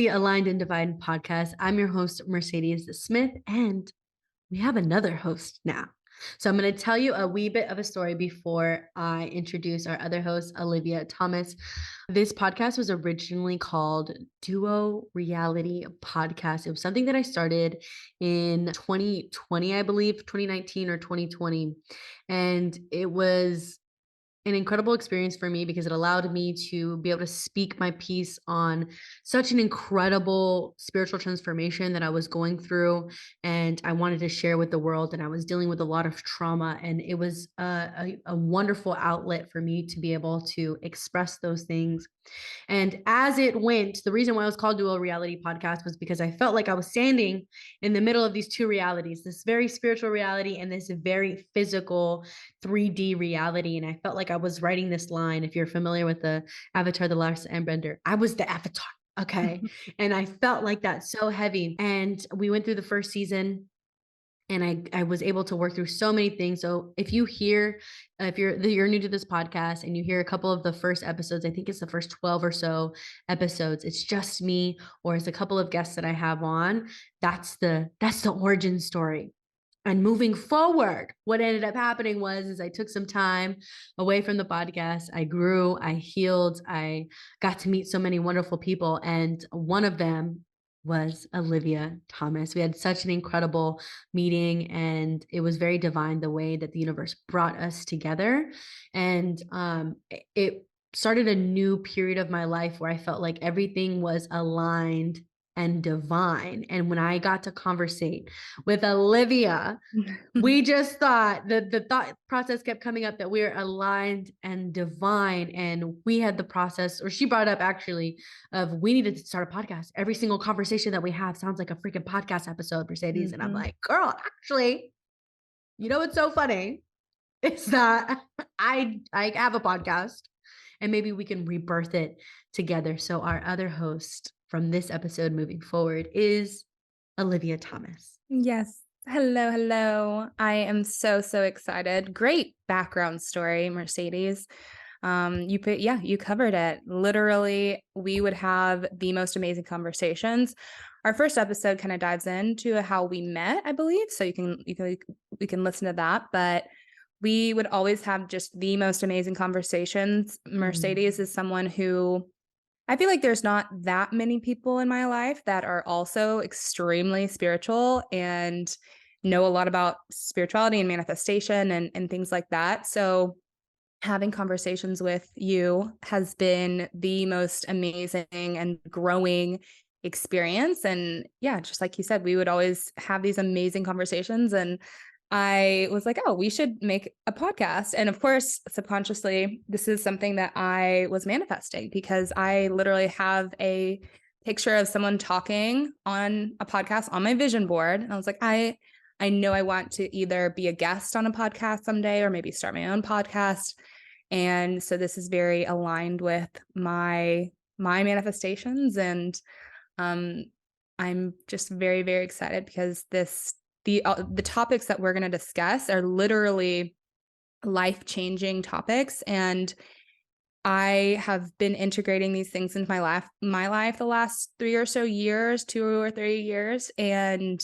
the Aligned and Divine podcast. I'm your host, Mercedes Smith, and we have another host now. So I'm going to tell you a wee bit of a story before I introduce our other host, Olivia Thomas. This podcast was originally called Duo Reality Podcast. It was something that I started in 2020, I believe, 2019 or 2020. And it was an incredible experience for me because it allowed me to be able to speak my piece on such an incredible spiritual transformation that I was going through and I wanted to share with the world. And I was dealing with a lot of trauma, and it was a wonderful outlet for me to be able to express those things. And as it went, the reason why it was called Dual Reality Podcast was because I felt like I was standing in the middle of these two realities, this very spiritual reality and this very physical 3D reality. And I felt like I was writing this line. If you're familiar with the Avatar, The Last Airbender, I was the Avatar. Okay. And I felt like that so heavy. And we went through the first season, and I was able to work through so many things. So if you hear, if you're new to this podcast and you hear a couple of the first episodes, I think it's the first 12 or so episodes, it's just me or it's a couple of guests that I have on. That's the origin story. And moving forward, what ended up happening was I took some time away from the podcast. I grew, I healed, I got to meet so many wonderful people. And one of them was Olivia Thomas. We had such an incredible meeting, and it was very divine the way that the universe brought us together. And it started a new period of my life where I felt like everything was aligned and divine. And when I got to conversate with Olivia, we just thought that the thought process kept coming up that we're aligned and divine. And we had the process, or she brought up actually, of we needed to start a podcast. Every single conversation that we have sounds like a freaking podcast episode, Mercedes. And I'm like, girl, actually, you know what's so funny? It's that I have a podcast, and maybe we can rebirth it together. So our other host from this episode moving forward is Olivia Thomas. Yes. Hello, hello. I am so excited. Great background story, Mercedes. You covered it. Literally, we would have the most amazing conversations. Our first episode kind of dives into how we met, I believe. So we can listen to that. But we would always have just the most amazing conversations. Mercedes is someone who I feel like there's not that many people in my life that are also extremely spiritual and know a lot about spirituality and manifestation and things like that. So having conversations with you has been the most amazing and growing experience. And yeah, just like you said, we would always have these amazing conversations. And I was like, oh, we should make a podcast. And of course, subconsciously, this is something that I was manifesting because I literally have a picture of someone talking on a podcast on my vision board. And I was like, I know I want to either be a guest on a podcast someday or maybe start my own podcast. And so this is very aligned with my manifestations. And I'm just very excited because the topics that we're going to discuss are literally life-changing topics, and I have been integrating these things into my life the last 3 or so years, 2 or 3 years, and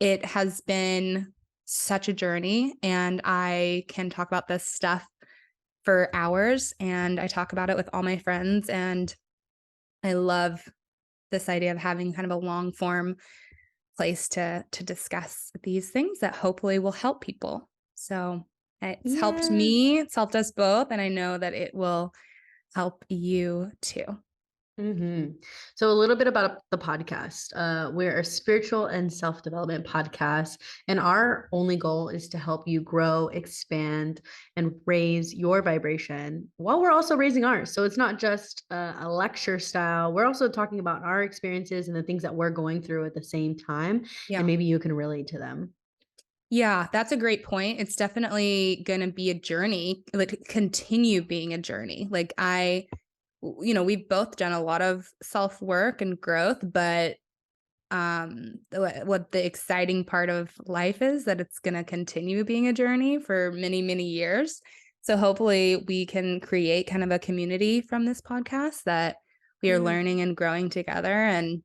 it has been such a journey. And I can talk about this stuff for hours, and I talk about it with all my friends, and I love this idea of having kind of a long form place to discuss these things that hopefully will help people. So it's helped me, it's helped us both, and I know that it will help you too. So a little bit about the podcast. We're a spiritual and self-development podcast, and our only goal is to help you grow, expand, and raise your vibration while we're also raising ours. So it's not just a lecture style. We're also talking about our experiences and the things that we're going through at the same time, Yeah. and maybe you can relate to them. Yeah, that's a great point. It's definitely going to be a journey, like continue being a journey. Like we've both done a lot of self-work and growth, but what the exciting part of life is that it's going to continue being a journey for many years. So hopefully we can create kind of a community from this podcast that we are learning and growing together. And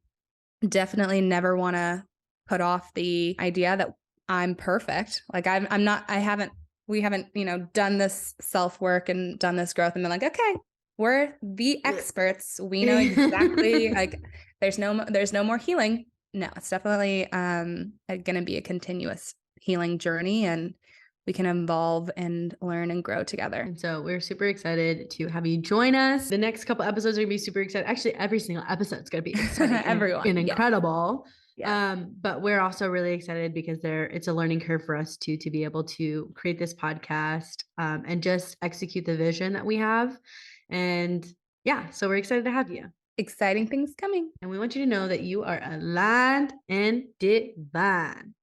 Definitely never wanna put off the idea that I'm perfect. Like, I'm not I haven't we haven't, done this self-work and done this growth and been like, "Okay, we're the experts. We know exactly, like, there's no more healing." No, it's definitely, gonna be a continuous healing journey, and we can evolve and learn and grow together. And so we're super excited to have you join us. The next couple episodes are gonna be super excited. Actually, every single episode is gonna be exciting and Everyone, yeah, incredible. yes. But we're also really excited because it's a learning curve for us too to be able to create this podcast and just execute the vision that we have. And yeah, so we're excited to have you. Exciting things coming. And we want you to know that you are aligned and divine.